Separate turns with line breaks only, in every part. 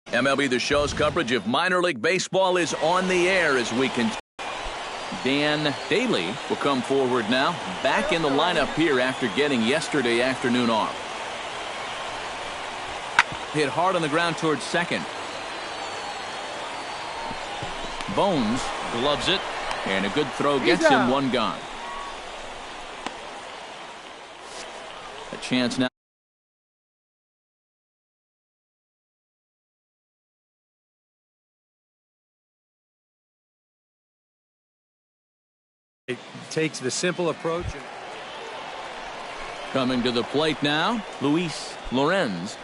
MLB The Show's coverage of minor league baseball is on the air as we can. Dan Daly will come forward now, back in the lineup here after getting yesterday afternoon off. Hit hard on the ground towards second. Bones gloves it, and a good throw gets him one gone. A chance now.
It takes the simple approach.
Coming to the plate now, Luis Lorenz.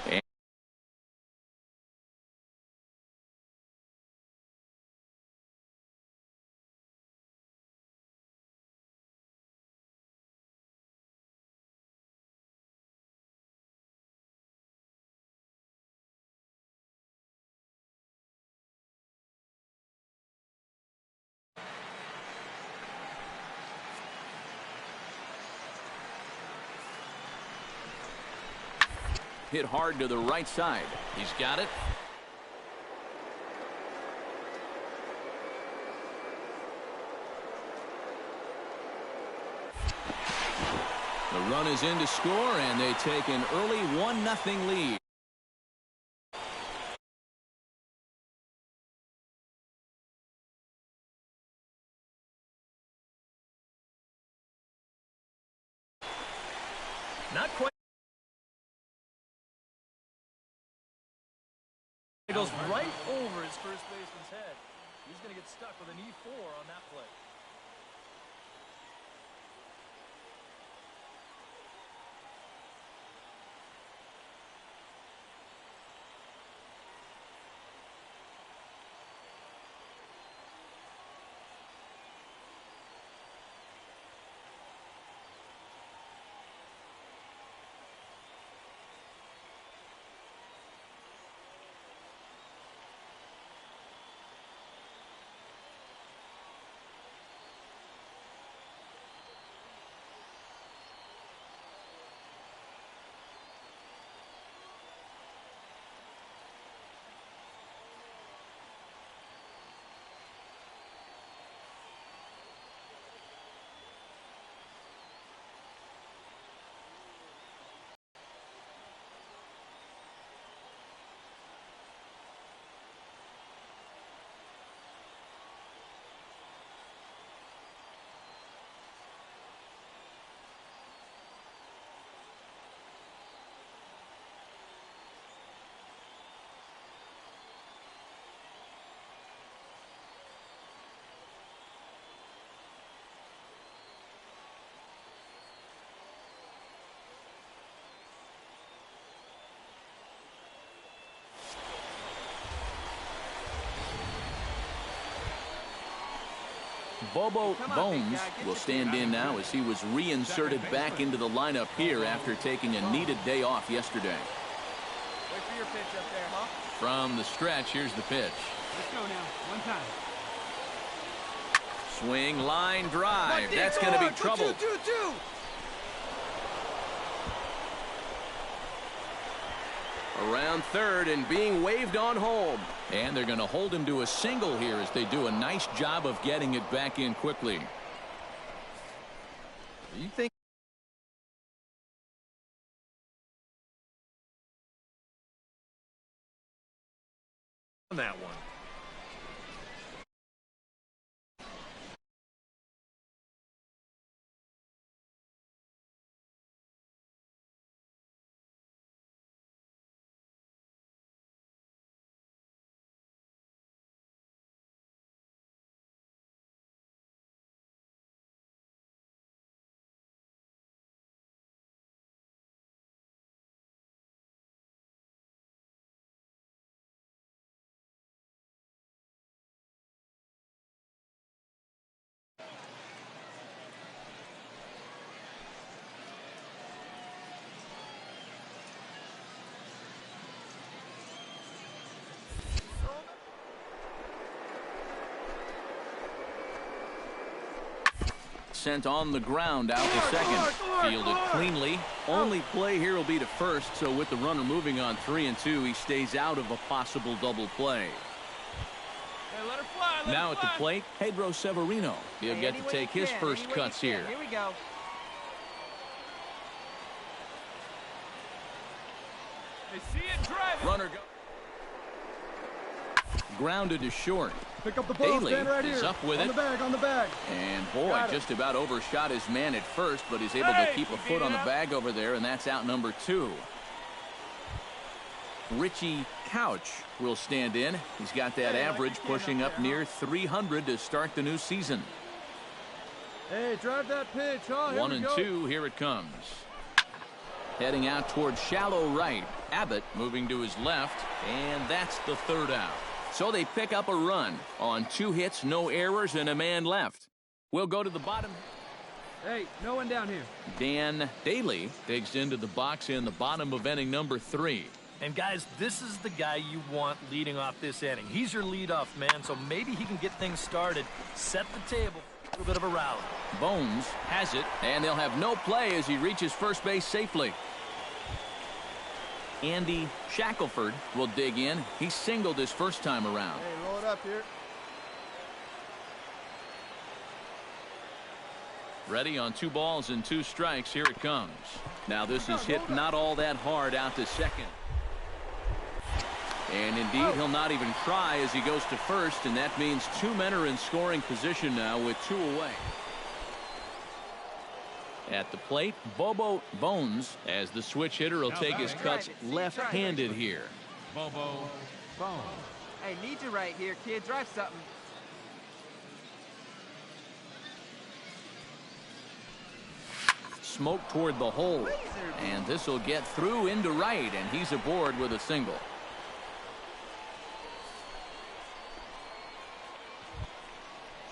Hit hard to the right side. He's got it. The run is in to score, and they take an early 1-0 lead.
Not quite. It goes right over his first baseman's head. He's going to get stuck with an E4 on that play.
Bobo Bones will stand in now as he was reinserted back into the lineup here after taking a needed day off yesterday.
Wait for your pitch up there, huh?
From the stretch, here's the pitch.
Let's go now. One time.
Swing, line, drive. That's going to be trouble. Around third and being waved on home. And they're going to hold him to a single here as they do a nice job of getting it back in quickly. You think
On that one.
sent on the ground out to second. Fielded cleanly. Only play here will be to first, so with the runner moving on 3-2, he stays out of a possible double play.
Hey, let her fly, let
Now
her
at the
fly.
plate, Pedro Severino. He'll get to take his first cuts here.
Here we go. They see it, drive it.
Runner go. Grounded to short.
Pick up the ball,
Daly
stand right
is
here.
up with
on
it.
the bag, on the bag.
And boy,
Got it.
just about overshot his man at first, but he's able to
Hey,
keep a
he
foot
beat
on
it
the
up.
bag over there, and that's out number 2. Richie Couch will stand in. He's got that
Hey,
average
like
pushing up
there,
near 300 to start the new season.
Hey, drive that pitch, huh? Here
1
we
and
go.
2, here it comes. Heading out towards shallow right. Abbott moving to his left, and that's the third out. So they pick up a run on 2 hits, no errors, and a man left. We'll go to the bottom.
Hey, no one down here.
Dan Daly digs into the box in the bottom of inning number 3.
And guys, this is the guy you want leading off this inning. He's your leadoff man, so maybe he can get things started, set the table, a little bit of a rally.
Bones has it, and they'll have no play as he reaches first base safely. Andy Shackelford will dig in. He singled his first time around.
Hey, load up here.
Ready on 2 balls and 2 strikes. Here it comes. Now this is hit not all that hard out to second. And indeed, he'll not even try as he goes to first, and that means 2 men are in scoring position now with 2 away. At the plate, Bobo Bones, as the switch hitter, will take his cuts left-handed here.
Bobo. Boom.
Hey, need you right here, kid. Drive something.
Smoke toward the hole, and this will get through into right, and he's aboard with a single.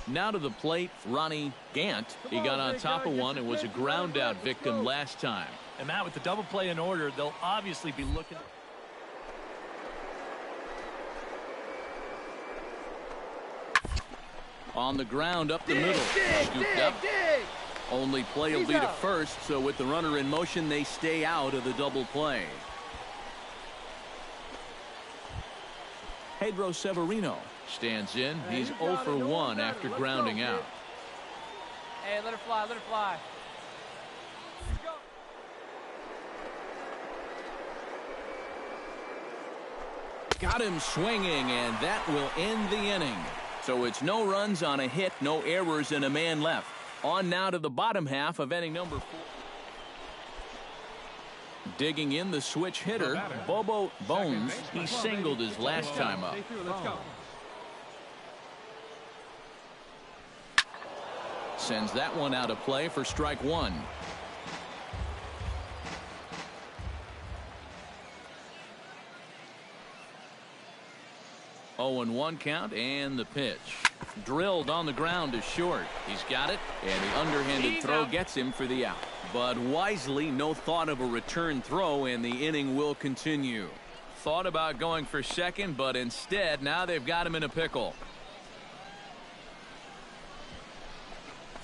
Now to the plate, Ronnie Gant. He got on top of one and was a ground out victim last time.
And Matt, with the double play in order, they'll obviously be looking.
On the ground up the middle. Scooped up. Only play will be to first, so with the runner in motion, they stay out of the double play. Pedro Severino stands in. He's 0 for 1 after grounding out.
Hey, let her fly, let her fly.
Got him swinging, and that will end the inning. So it's no runs on a hit, no errors, and a man left. On now to the bottom half of inning number 4. Digging in the switch hitter, Bobo Bones. He singled his last time up.
Let's go.
Sends that one out of play for strike 1. Oh, and 1 count, and the pitch. Drilled on the ground to short. He's got it, and the underhanded throw gets him for the out. But wisely, no thought of a return throw, and the inning will continue. Thought about going for second, but instead, now they've got him in a pickle.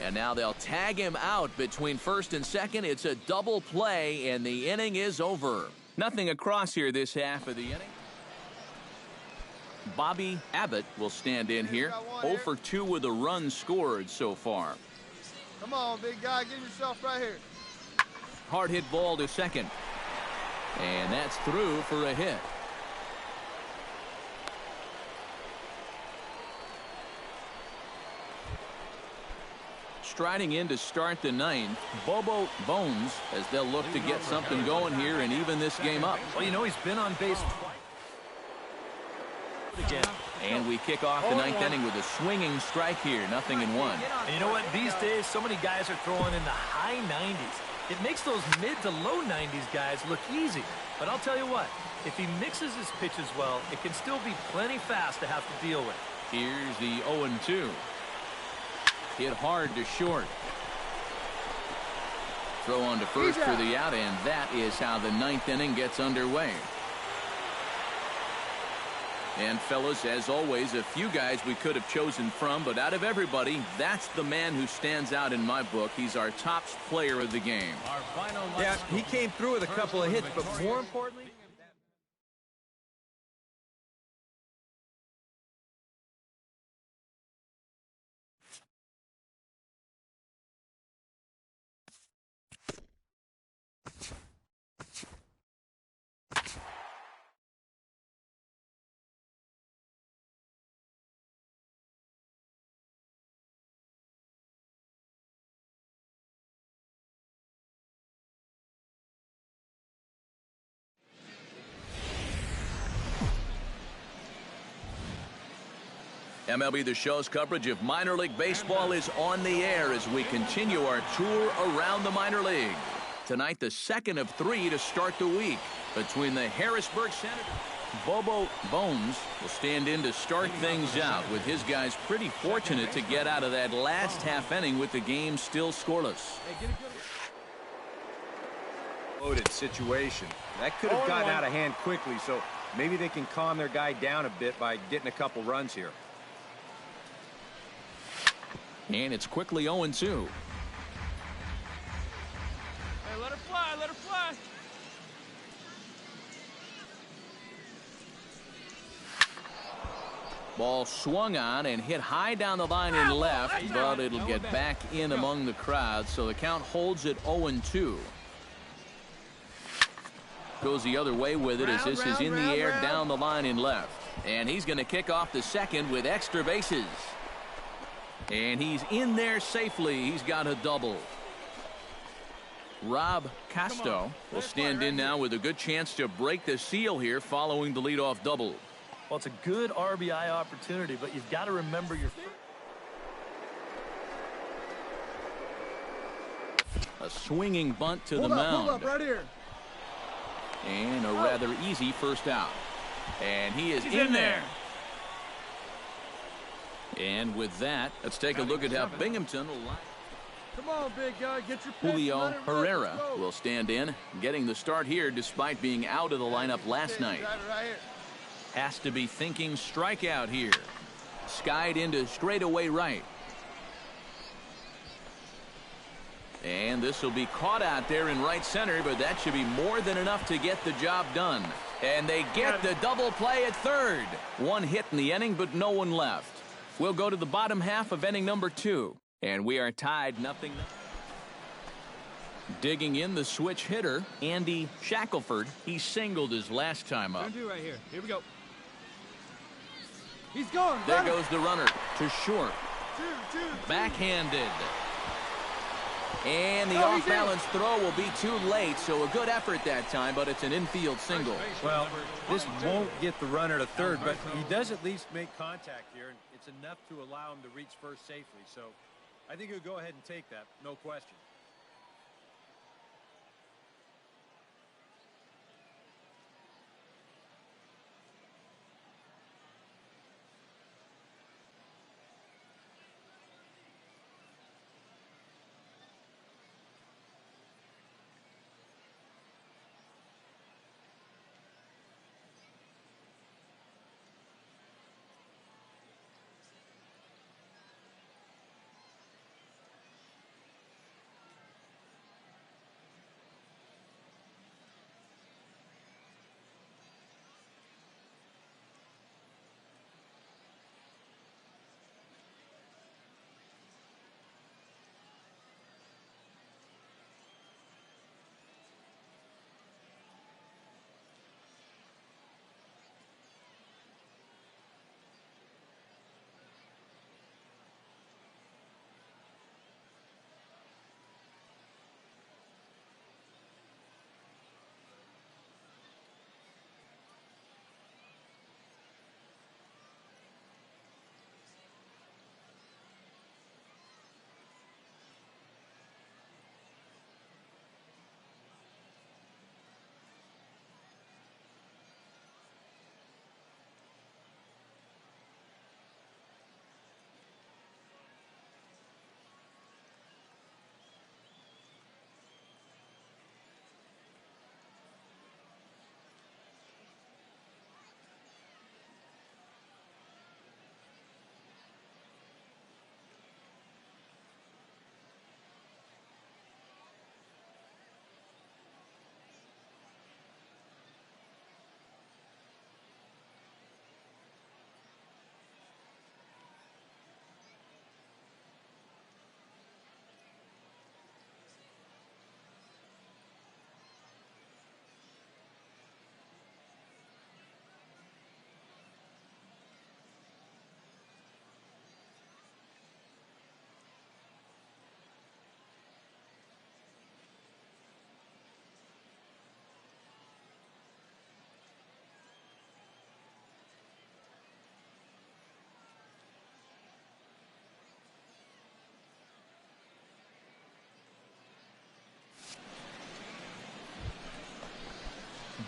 And now they'll tag him out between first and second. It's a double play, and the inning is over. Nothing across here this half of the inning. Bobby Abbott will stand in here. 0 for 2 with a run scored so far.
Come on, big guy. Get yourself right here.
Hard hit ball to second. And that's through for a hit. Striding in to start the 9th, Bobo Bones, as they'll look to get something going here and even this game up.
Well, you know, he's been on base twice. Again.
And we kick off the 9th inning with a swinging strike here, 0-1.
And you know what? These days, so many guys are throwing in the high 90s. It makes those mid to low 90s guys look easy. But I'll tell you what, if he mixes his pitches well, it can still be plenty fast to have to deal with.
Here's the 0-2. Hit hard to short. Throw on to first for the out, and that is how the 9th inning gets underway. And fellas, as always, a few guys we could have chosen from, but out of everybody, that's the man who stands out in my book. He's our top player of the game.
Yeah, he came through with a couple of hits, but more importantly...
MLB The Show's coverage of minor league baseball is on the air as we continue our tour around the minor league. Tonight, the second of 3 to start the week between the Harrisburg Senators. Bobo Bones will stand in to start things out, with his guys pretty fortunate to get out of that last half inning with the game still scoreless.
Loaded situation. That could have gotten out of hand quickly, so maybe they can calm their guy down a bit by getting a couple runs here.
And it's quickly 0-2.
Hey, let her fly, let her fly.
Ball swung on and hit high down the line in left, but it'll get back in among the crowd, so the count holds at 0-2. Goes the other way with it as this is in the air down the line in left. And he's going to kick off the second with extra bases. And he's in there safely. He's got a double. Rob Casto will stand in now with a good chance to break the seal here following the leadoff double.
Well, it's a good RBI opportunity, but you've got to remember your...
A swinging bunt to the mound.
Hold up right here.
And a rather easy first out. And he is in there. And with that, let's take a look at how Binghamton will line.
Come on, big guy, get your pitch.
Julio Herrera will stand in, getting the start here despite being out of the lineup last night. Has to be thinking strikeout here. Skied into straightaway right. And this will be caught out there in right center, but that should be more than enough to get the job done. And they get the double play at third. One hit in the inning, but no one left. We'll go to the bottom half of inning number 2. And we are tied 0-0. Digging in the switch hitter, Andy Shackelford. He singled his last time up.
Right here. Here we go.
He's gone.
There goes the runner to short. Backhanded. And the off-balance throw will be too late, so a good effort that time, but it's an infield single.
Well, this won't get the runner to third, but he does at least make contact here, and it's enough to allow him to reach first safely. So I think he'll go ahead and take that, no question.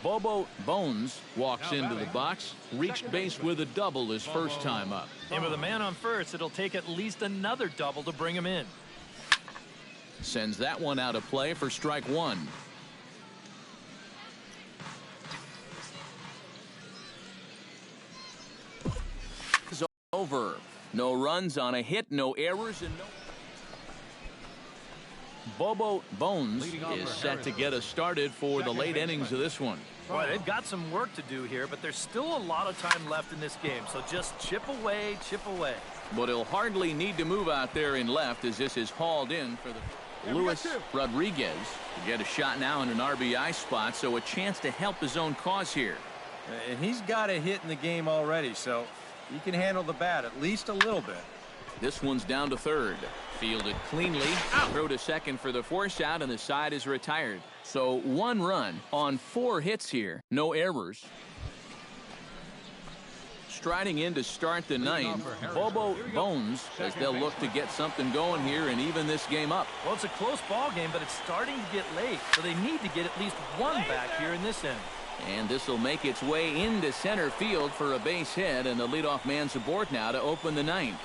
Bobo Bones walks into the box, reached base with a double his first time up.
And with a man on first, it'll take at least another double to bring him in.
Sends that one out of play for strike one. It's over. No runs on a hit, no errors, and no... Bobo Bones is set to get us started for the late innings of this one.
Boy, they've got some work to do here, but there's still a lot of time left in this game, so just chip away, chip away.
But he'll hardly need to move out there in left as this is hauled in for the Luis Rodriguez to get a shot now in an RBI spot, so a chance to help his own cause here.
And he's got a hit in the game already, so he can handle the bat at least a little bit.
This one's down to third. Fielded cleanly. Throw to second for the force out, and the side is retired. So 1 run on 4 hits here. No errors. Striding in to start the ninth, Bobo Bones, as they'll look to get something going here and even this game up.
Well, it's a close ball game, but it's starting to get late, so they need to get at least one back here in this inning.
And this will make its way into center field for a base hit, and the leadoff man's aboard now to open the ninth.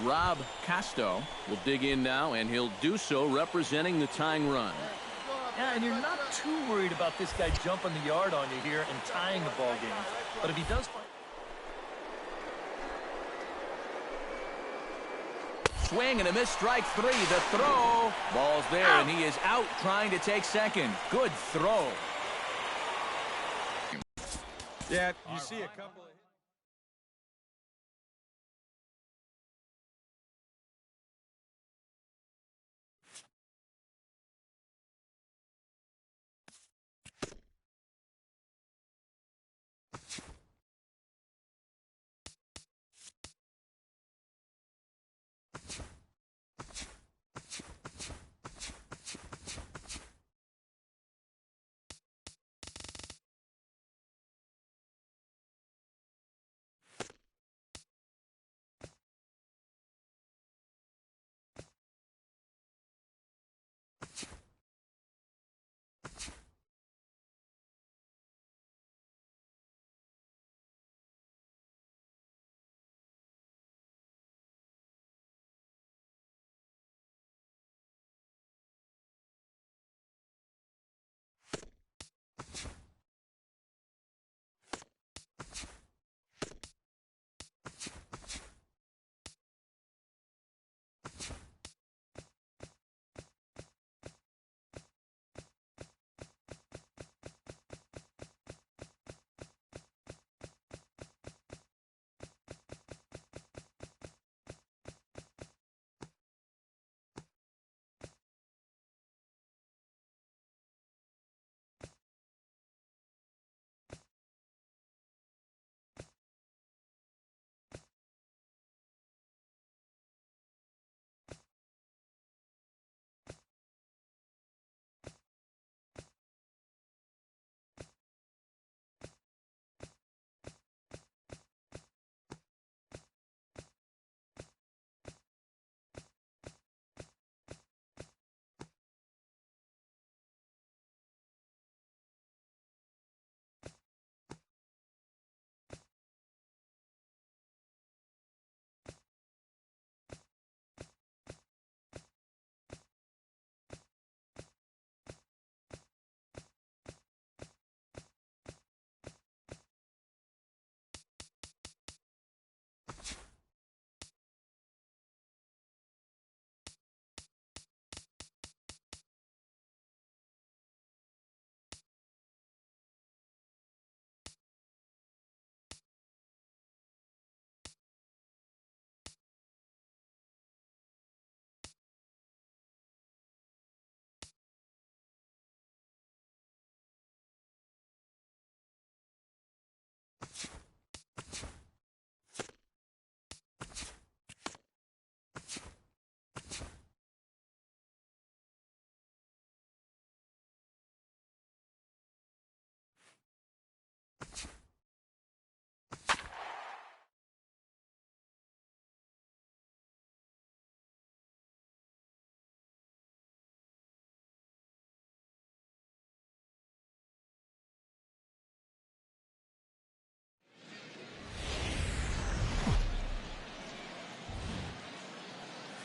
Rob Casto will dig in now, and he'll do so representing the tying run.
Yeah, and you're not too worried about this guy jumping the yard on you here and tying the ball game. But if he does find...
Swing and a miss, strike 3. The throw. Ball's there, and he is out trying to take second. Good throw.
Yeah, you see a couple of...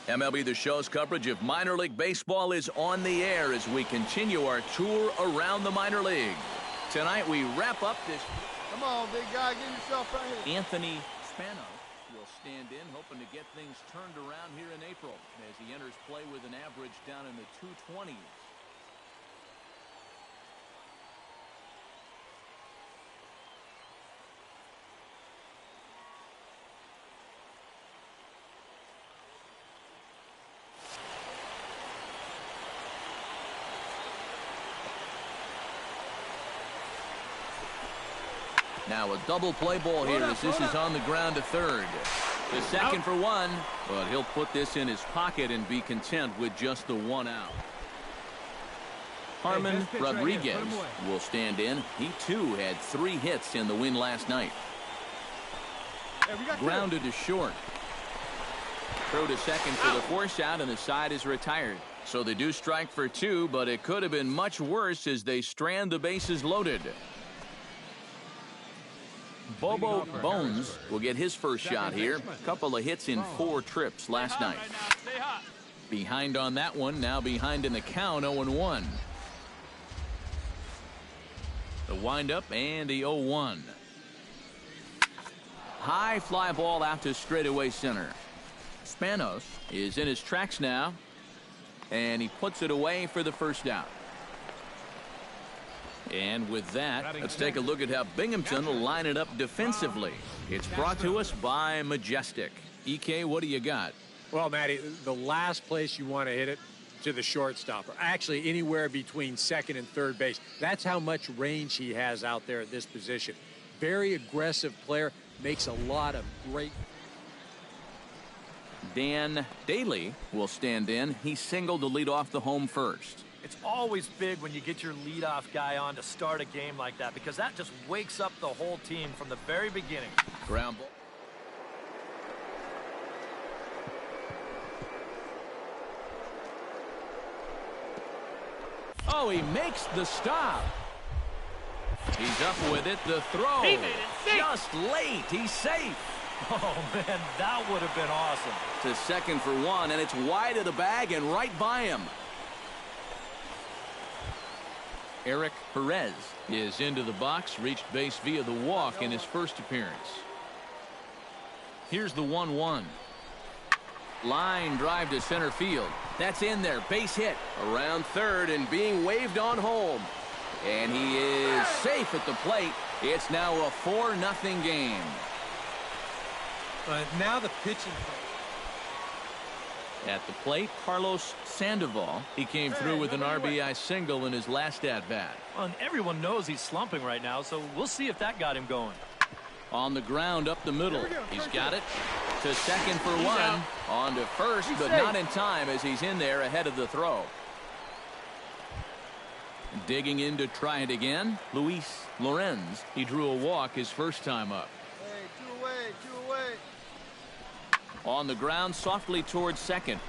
MLB The Show's coverage of minor league baseball is on the air as we continue our tour around the minor league. Tonight we wrap up this.
Come on, big guy, get yourself right here.
Anthony Spanos will stand in, hoping to get things turned around here in April as he enters play with an average down in the 220s. Now a double play ball here as this is on the ground to third. The second for one, but he'll put this in his pocket and be content with just the one out. Harmon Rodriguez will stand in. He too had 3 hits in the win last night. Grounded to short. Throw to second for the force out, and the side is retired. So they do strike for 2, but it could have been much worse as they strand the bases loaded. Bobo Bones will get his first shot here. A couple of hits in 4 trips last night. Behind on that one, now behind in the count, 0-1. The windup and the 0-1. High fly ball out to straightaway center. Spanos is in his tracks now, and he puts it away for the first out. And with that, let's take a look at how Binghamton will line it up defensively. It's brought to us by Majestic. EK, what do you got?
Well, Matty, the last place you want to hit it to the shortstop, or actually anywhere between second and third base. That's how much range he has out there at this position. Very aggressive player, makes a lot of great.
Dan Daly will stand in. He singled to lead off the home first.
It's always big when you get your leadoff guy on to start a game like that, because that just wakes up the whole team from the very beginning.
Ground ball. Oh, he makes the stop. He's up with it. The throw.
He made it safe.
Just late. He's safe.
Oh, man, that would have been awesome.
To second for 1, and it's wide of the bag and right by him. Eric Perez is into the box, reached base via the walk in his first appearance. Here's the 1-1. Line drive to center field. That's in there. Base hit. Around third and being waved on home. And he is safe at the plate. It's now a 4-0 game.
Now the pitching.
At the plate, Carlos Sandoval. He came through with an RBI single in his last at-bat.
Well, and everyone knows he's slumping right now, so we'll see if that got him going.
On the ground up the middle. He's got it. To second for 1. On to first, but not in time as he's in there ahead of the throw. Digging in to try it again, Luis Lorenz. He drew a walk his first time up.
Hey, 2 away, 2 away.
On the ground, softly towards second.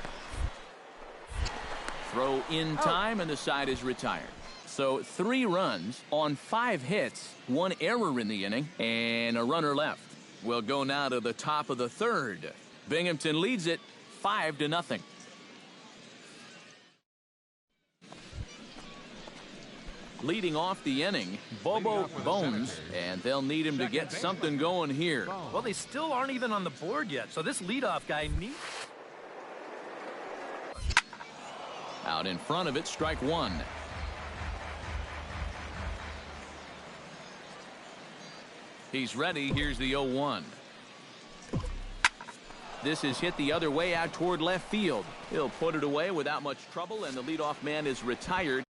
Throw in time, and the side is retired. So 3 runs on 5 hits, 1 error in the inning, and a runner left. We'll go now to the top of the third. Binghamton leads it 5-0. Leading off the inning, Bobo Bones, and they'll need him to get something going here.
Well, they still aren't even on the board yet, so this leadoff guy needs.
Out in front of it, strike 1. He's ready. Here's the 0-1. This is hit the other way out toward left field. He'll put it away without much trouble, and the leadoff man is retired.